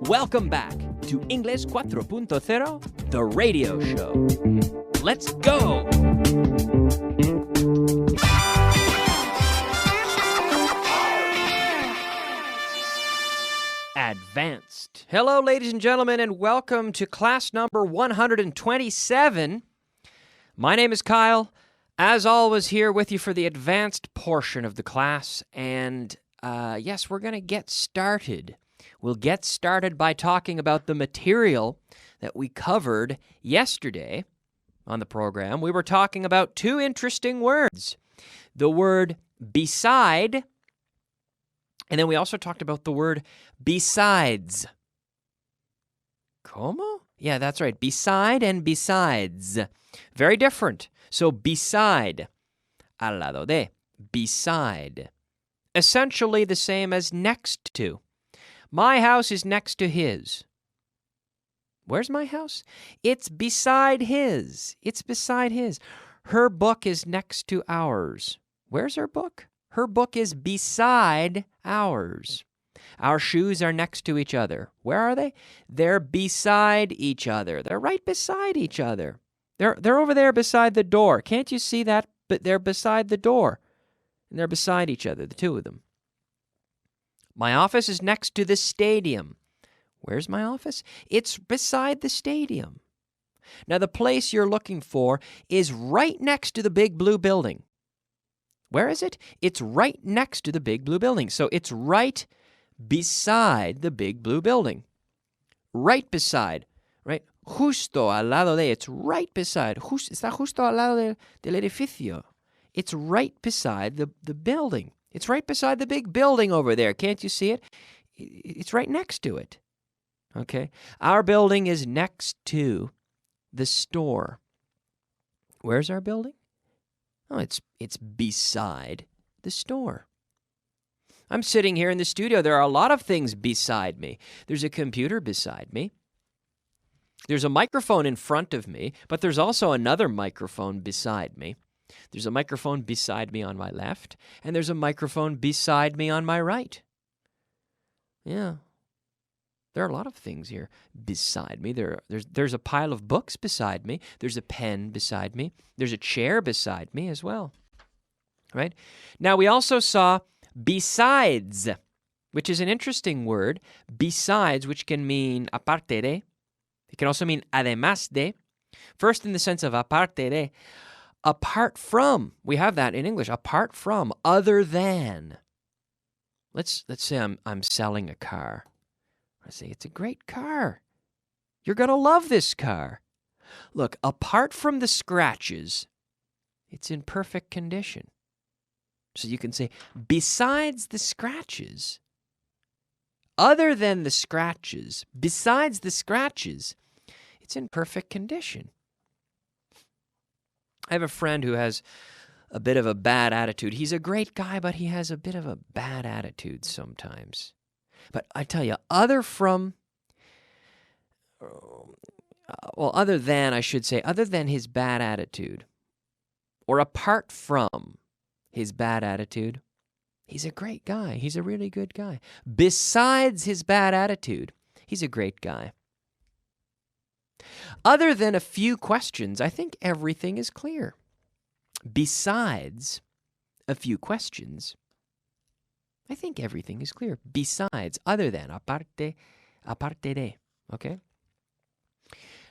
Welcome back to Inglés 4.0, the radio show. Let's go! Advanced. Hello, ladies and gentlemen, and welcome to class number 127. My name is Kyle. As always, here with you for the advanced portion of the class, and yes, we're going to get started. We'll get started by talking about the material that we covered yesterday on the program. We were talking about two interesting words, the word beside, and then we also talked about the word besides. ¿Cómo? Yeah, that's right. Beside and besides. Very different. So beside, al lado de, beside. Essentially the same as next to. My house is next to his. Where's my house? It's beside his. It's beside his. Her book is next to ours. Where's her book? Her book is beside ours. Our shoes are next to each other. Where are they? They're beside each other. They're right beside each other. They're over there beside the door. Can't you see that? But they're beside the door. And they're beside each other, the two of them. My office is next to the stadium. Where's my office? It's beside the stadium. Now, the place you're looking for is right next to the big blue building. Where is it? It's right next to the big blue building. So it's right beside the big blue building. Right beside, right? Justo al lado de. It's right beside. Está justo al lado del edificio. It's right beside the building. It's right beside the big building over there. Can't you see it? It's right next to it. Okay? Our building is next to the store. Where's our building? Oh, it's beside the store. I'm sitting here in the studio. There are a lot of things beside me. There's a computer beside me. There's a microphone in front of me, but there's also another microphone beside me. There's a microphone beside me on my left, and there's a microphone beside me on my right. Yeah. There are a lot of things here beside me. There's a pile of books beside me. There's a pen beside me. There's a chair beside me as well. Right? Now, we also saw besides, which is an interesting word. Besides, which can mean aparte de. It can also mean además de. First, in the sense of aparte de, apart from. We have that in English. Apart from, other than. Let's say I'm selling a car. I say, it's a great car. You're going to love this car. Look, apart from the scratches, it's in perfect condition. So you can say, besides the scratches, other than the scratches, besides the scratches, it's in perfect condition. I have a friend who has a bit of a bad attitude. He's a great guy, but he has a bit of a bad attitude sometimes. But I tell you, other than his bad attitude, or apart from his bad attitude, he's a great guy. He's a really good guy. Besides his bad attitude, he's a great guy. Other than a few questions, I think everything is clear. Besides a few questions, I think everything is clear. Besides, other than, aparte de, okay?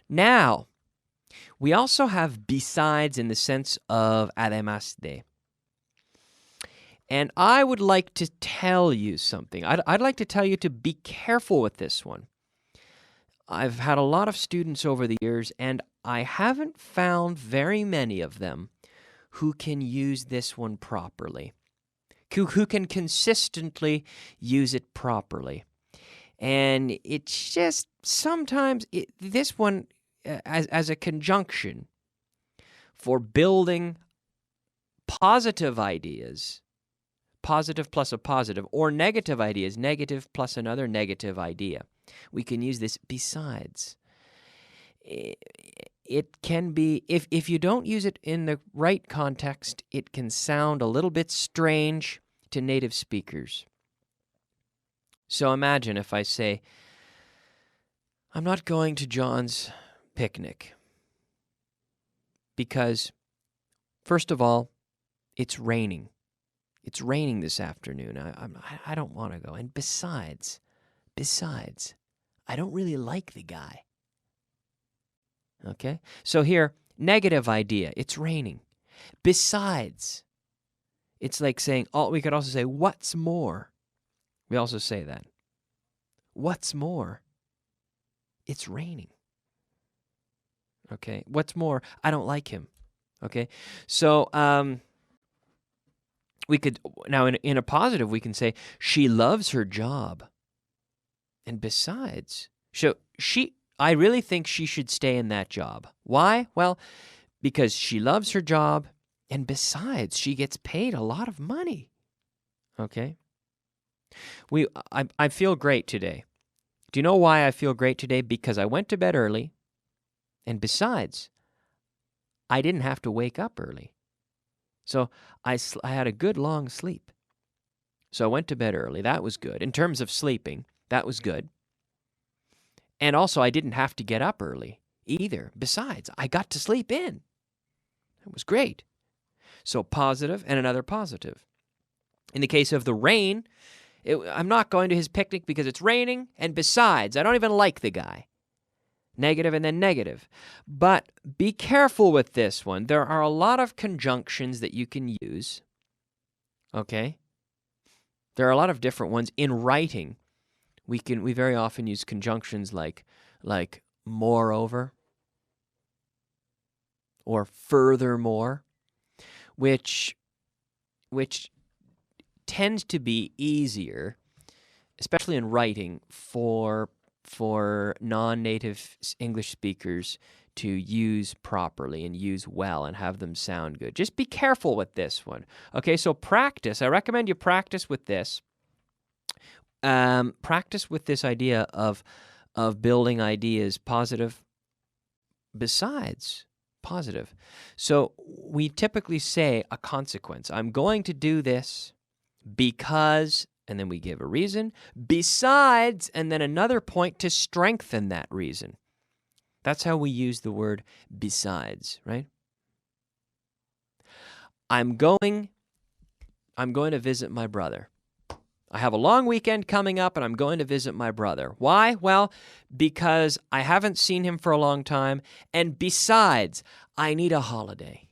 Now, we also have besides in the sense of además de. And I would like to tell you something. I'd like to tell you to be careful with this one. I've had a lot of students over the years, and I haven't found very many of them who can use this one properly. Who can consistently use it properly. And it's just sometimes this one as a conjunction for building positive ideas, positive plus a positive, or negative ideas, negative plus another negative idea. We can use this besides. It can be, if you don't use it in the right context, it can sound a little bit strange to native speakers. So imagine if I say, I'm not going to John's picnic because, first of all, it's raining. It's raining this afternoon. I don't want to go. And besides, I don't really like the guy. Okay? So here, negative idea. It's raining. Besides, it's like saying, we could also say, what's more? We also say that. What's more? It's raining. Okay? What's more? I don't like him. Okay? So, we could, now in a positive, we can say, she loves her job. And besides, I really think she should stay in that job. Why? Well, because she loves her job, and besides, she gets paid a lot of money. Okay? I feel great today. Do you know why I feel great today? Because I went to bed early, and besides, I didn't have to wake up early. So I had a good long sleep. So I went to bed early. That was good. In terms of sleeping, that was good. And also, I didn't have to get up early either. Besides, I got to sleep in. It was great. So positive and another positive. In the case of the rain, I'm not going to his picnic because it's raining. And besides, I don't even like the guy. Negative and then negative. But be careful with this one. There are a lot of conjunctions that you can use. Okay? There are a lot of different ones. In writing, we very often use conjunctions like moreover or furthermore, which tends to be easier, especially in writing, for non-native English speakers to use properly and use well and have them sound good. Just be careful with this one. Okay, so practice. I recommend you practice with this. Practice with this idea of building ideas positive, besides positive. So we typically say a consequence. I'm going to do this because, and then we give a reason, besides, and then another point to strengthen that reason. That's how we use the word besides, right? I'm going to visit my brother. I have a long weekend coming up, and I'm going to visit my brother. Why? Well, because I haven't seen him for a long time, and besides, I need a holiday.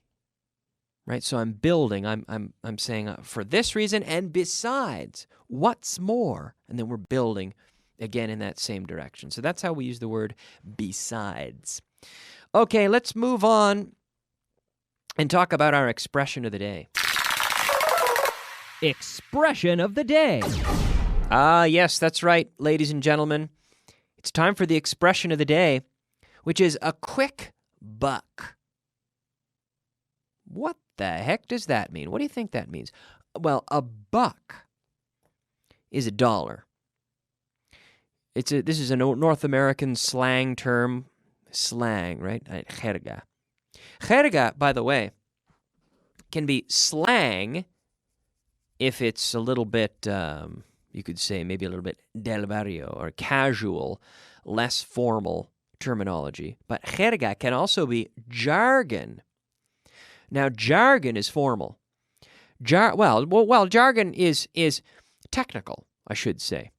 Right? So I'm building. I'm saying for this reason, and besides, what's more? And then we're building again in that same direction. So that's how we use the word besides. Okay, let's move on and talk about our expression of the day. Expression of the day. Yes, that's right, ladies and gentlemen. It's time for the expression of the day, which is a quick buck. What the heck does that mean? What do you think that means? Well, a buck is $1. This is a North American slang term. Slang, right? Jerga. Jerga, by the way, can be slang if it's a little bit, you could say maybe a little bit del barrio or casual, less formal terminology. But jerga can also be jargon. Now, jargon is formal. Jargon is technical, I should say.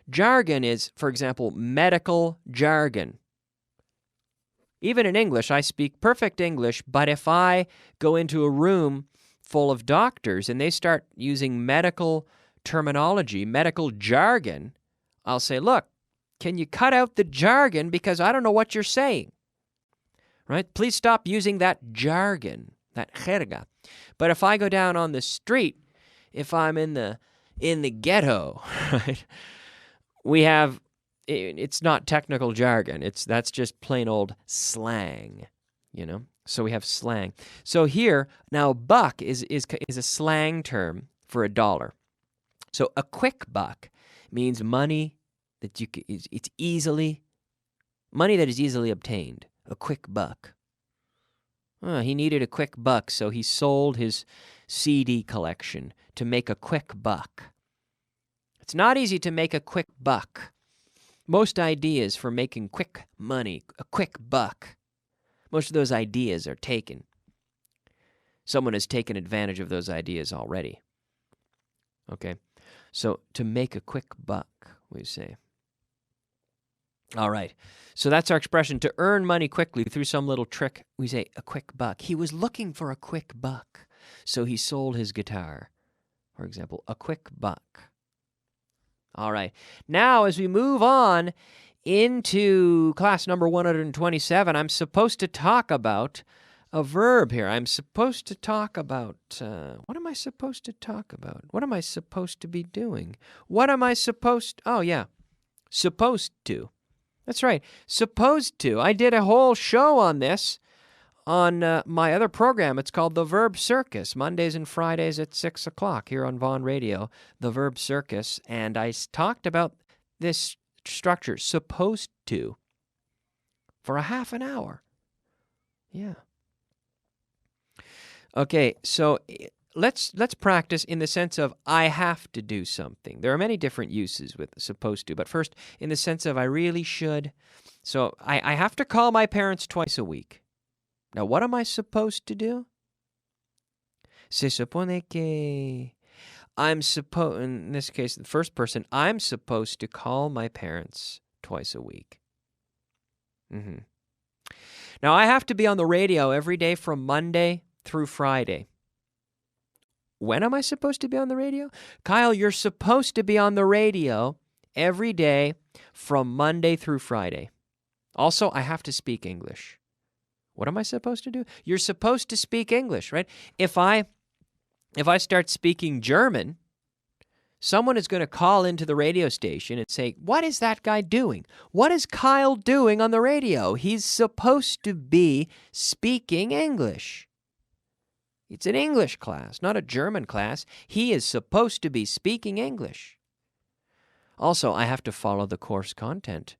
Jargon is, for example, medical jargon. Even in English, I speak perfect English, but if I go into a room full of doctors and they start using medical terminology, medical jargon, I'll say, look, can you cut out the jargon because I don't know what you're saying? Right? Please stop using that jargon, that jerga. But if I go down on the street, if I'm in the ghetto, right? It's not technical jargon. That's just plain old slang, So we have slang. So here, now buck is a slang term for $1. So a quick buck means money that money that is easily obtained. A quick buck. He needed a quick buck, so he sold his CD collection to make a quick buck. It's not easy to make a quick buck. Most ideas for making quick money, a quick buck, most of those ideas are taken. Someone has taken advantage of those ideas already. Okay? So to make a quick buck, we say. All right. So that's our expression. To earn money quickly through some little trick, we say a quick buck. He was looking for a quick buck, so he sold his guitar. For example, a quick buck. All right. Now, as we move on into class number 127, I'm supposed to talk about a verb here. I'm supposed to talk about, what am I supposed to talk about? What am I supposed to be doing? What am I supposed, oh yeah, supposed to. That's right, supposed to. I did a whole show on this on my other program. It's called The Verb Circus, Mondays and Fridays at 6 o'clock here on Vaughan Radio, The Verb Circus. And I talked about this structure, supposed to, for a half an hour. Yeah. Okay, so let's practice in the sense of I have to do something. There are many different uses with supposed to, but first in the sense of I really should. So I have to call my parents twice a week. Now, what am I supposed to do? Se supone que in this case, the first person, I'm supposed to call my parents twice a week. Now, I have to be on the radio every day from Monday through Friday. When am I supposed to be on the radio? Kyle, you're supposed to be on the radio every day from Monday through Friday. Also, I have to speak English. What am I supposed to do? You're supposed to speak English, right? If I start speaking German, someone is going to call into the radio station and say, what is that guy doing? What is Kyle doing on the radio? He's supposed to be speaking English. It's an English class, not a German class. He is supposed to be speaking English. Also, I have to follow the course content.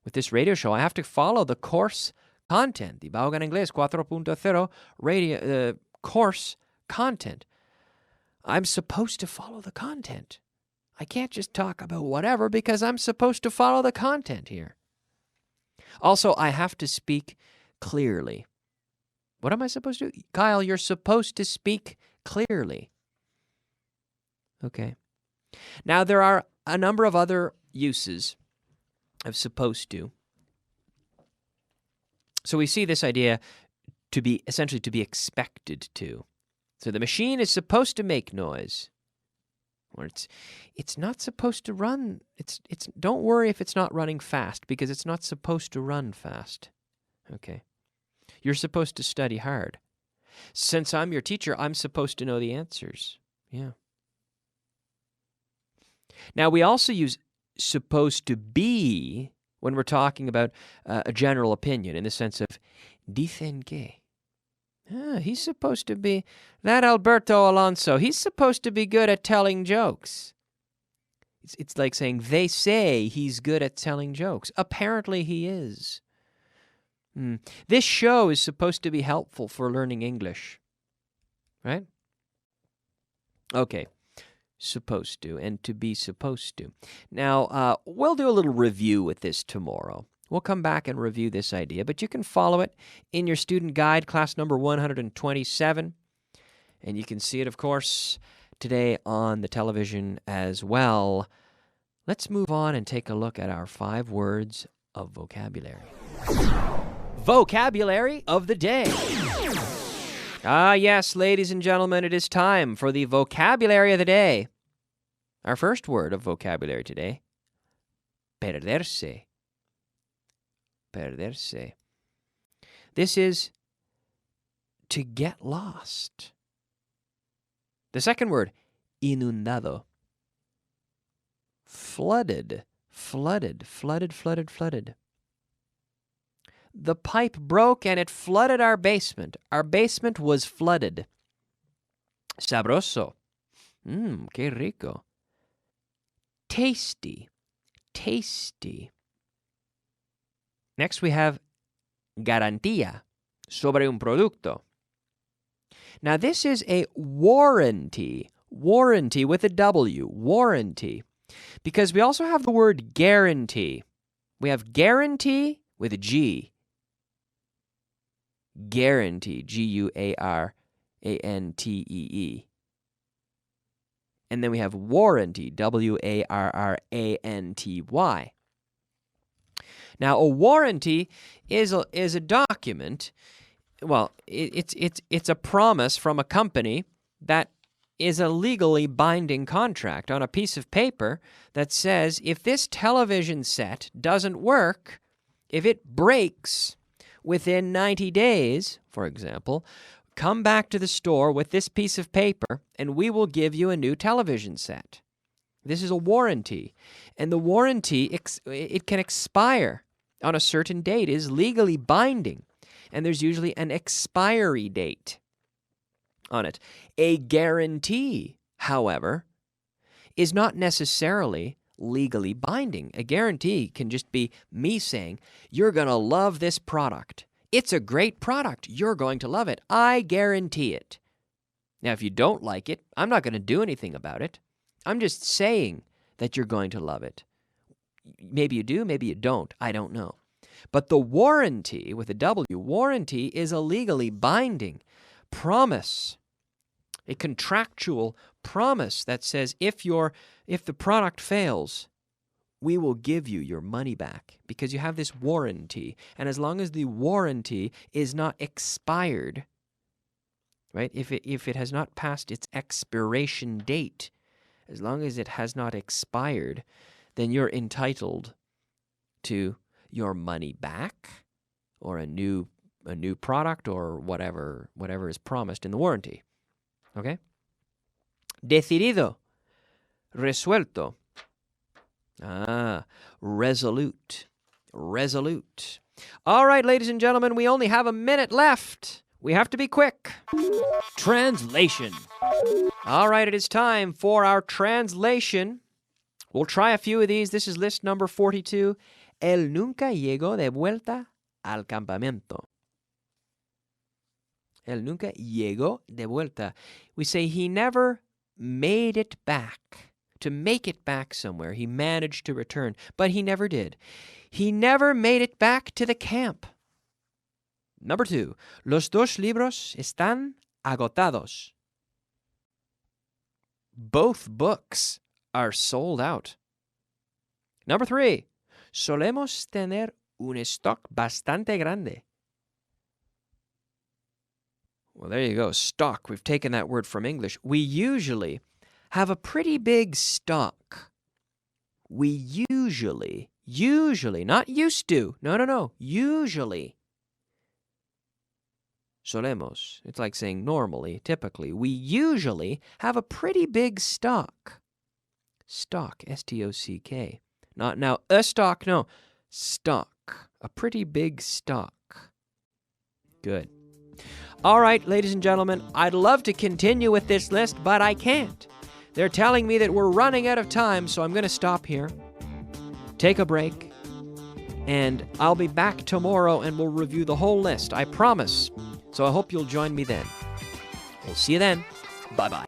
With this radio show, I have to follow the course content. The Vaughan Inglés 4.0 radio course content. I'm supposed to follow the content. I can't just talk about whatever because I'm supposed to follow the content here. Also, I have to speak clearly. What am I supposed to do? Kyle, you're supposed to speak clearly. Okay. Now, there are a number of other uses of supposed to. So we see this idea to be essentially to be expected to. So the machine is supposed to make noise. Or it's not supposed to run. It's don't worry if it's not running fast because it's not supposed to run fast. Okay. You're supposed to study hard. Since I'm your teacher, I'm supposed to know the answers. Yeah. Now, we also use supposed to be when we're talking about a general opinion in the sense of dicen que. He's supposed to be, that Alberto Alonso, he's supposed to be good at telling jokes. It's like saying they say he's good at telling jokes. Apparently he is. This show is supposed to be helpful for learning English, right? Okay, supposed to and to be supposed to. Now, we'll do a little review with this tomorrow. We'll come back and review this idea, but you can follow it in your student guide, class number 127, and you can see it, of course, today on the television as well. Let's move on and take a look at our 5 words of vocabulary. Vocabulary of the day. Ah, yes, ladies and gentlemen, it is time for the vocabulary of the day. Our first word of vocabulary today, perderse. Perderse. This is to get lost. The second word, inundado. Flooded, flooded, flooded, flooded, flooded. The pipe broke and it flooded our basement. Our basement was flooded. Sabroso. Qué rico. Tasty, tasty. Next we have garantía sobre un producto. Now this is a warranty. Warranty with a W. Warranty. Because we also have the word guarantee. We have guarantee with a G. Guarantee, G-U-A-R-A-N-T-E-E. And then we have warranty, W-A-R-R-A-N-T-Y. Now, a warranty is a document. Well, it's a promise from a company that is a legally binding contract on a piece of paper that says if this television set doesn't work, if it breaks within 90 days, for example, come back to the store with this piece of paper and we will give you a new television set. This is a warranty. And the warranty, it can expire on a certain date. It is legally binding. And there's usually an expiry date on it. A guarantee, however, is not necessarily legally binding. A guarantee can just be me saying, you're going to love this product. It's a great product. You're going to love it. I guarantee it. Now, if you don't like it, I'm not going to do anything about it. I'm just saying that you're going to love it. Maybe you do, maybe you don't. I don't know. But the warranty, with a W, warranty is a legally binding promise, a contractual promise that says if the product fails, we will give you your money back because you have this warranty. And as long as the warranty is not expired, right? If it has not passed its expiration date, as long as it has not expired, then you're entitled to your money back or a new product or whatever is promised in the warranty. Okay? Decidido. Resuelto. Resolute. Resolute. All right, ladies and gentlemen, we only have a minute left. We have to be quick. Translation. All right, it is time for our translation. We'll try a few of these. This is list number 42. Él nunca llegó de vuelta al campamento. Él nunca llegó de vuelta. We say he never made it back. To make it back somewhere. He managed to return, but he never did. He never made it back to the camp. Number 2. Los dos libros están agotados. Both books are sold out. Number 3. Solemos tener un stock bastante grande. Well, there you go. Stock. We've taken that word from English. We usually have a pretty big stock. We usually, not used to. No. Usually. Solemos. It's like saying normally, typically. We usually have a pretty big stock. Stock. S-T-O-C-K. Not now a stock, no. Stock. A pretty big stock. Good. All right, ladies and gentlemen, I'd love to continue with this list, but I can't. They're telling me that we're running out of time, so I'm going to stop here, take a break, and I'll be back tomorrow and we'll review the whole list, I promise. So I hope you'll join me then. We'll see you then. Bye-bye.